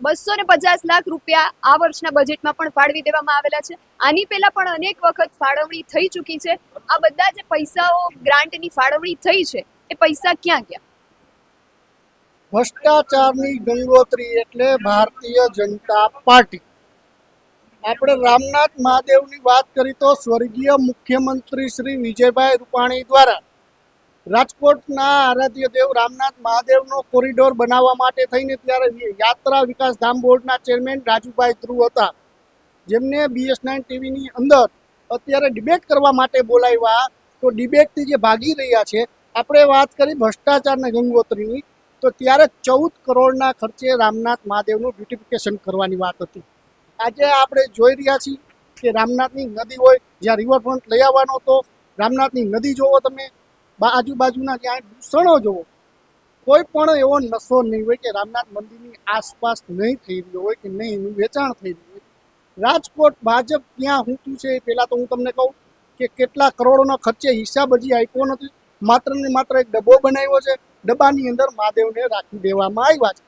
250 લાખ રૂપિયા આ વર્ષના બજેટમાં પણ ફાળવી દેવામાં આવેલા છે. આની પહેલા પણ અનેક વખત ફાળવણી થઈ ચૂકી છે. આ બધા જે પૈસાઓ ગ્રાન્ટની ફાળવણી થઈ છે એ પૈસા ક્યાં ગયા? ભ્રષ્ટાચારની ગંગોત્રી એટલે ભારતીય જનતા પાર્ટી. આપણે રામનાથ મહાદેવની વાત કરી તો સ્વર્ગીય મુખ્યમંત્રી શ્રી વિજયભાઈ રૂપાણી દ્વારા રાજકોટના આરાધ્ય દેવ રામનાથ મહાદેવનો કોરિડોર બનાવવા માટે થઈને ત્યારે યાત્રા વિકાસ ધામ બોર્ડના ચેરમેન રાજુભાઈ ધ્રુવ હતા, જેમને BS9 ટીવીની અંદર અત્યારે ડિબેટ કરવા માટે બોલાવ્યા. તો ડિબેટથી જે ભાગી રહ્યા છે, આપણે વાત કરી ભ્રષ્ટાચારના ગંગોત્રીની, તો ત્યારે 14 કરોડના ખર્ચે રામનાથ મહાદેવનું બ્યુટિફિકેશન કરવાની વાત હતી. આજે આપણે જોઈ રહ્યા છીએ કે રામનાથની નદી હોય જ્યાં રિવરફ્રન્ટ લઈ આવવાનો હતો, રામનાથની નદી જોવો તમે, આજુબાજુના જ્યાં દૂષણો જોવો, કોઈ પણ એવો નશો નહીં હોય કે રામનાથ મંદિરની આસપાસ નહીં થઈ રહ્યો હોય કે નહીં એનું વેચાણ થઈ રહ્યું હોય. રાજકોટ ભાજપ ક્યાં ઊંચું છે એ પહેલાં તો હું તમને કહું કે કેટલા કરોડોના ખર્ચે હિસાબ હજી આપ્યો નથી. માત્ર ને માત્ર એક ડબ્બો બનાવ્યો છે, ડબ્બાની અંદર મહાદેવને રાખી દેવામાં આવ્યા છે.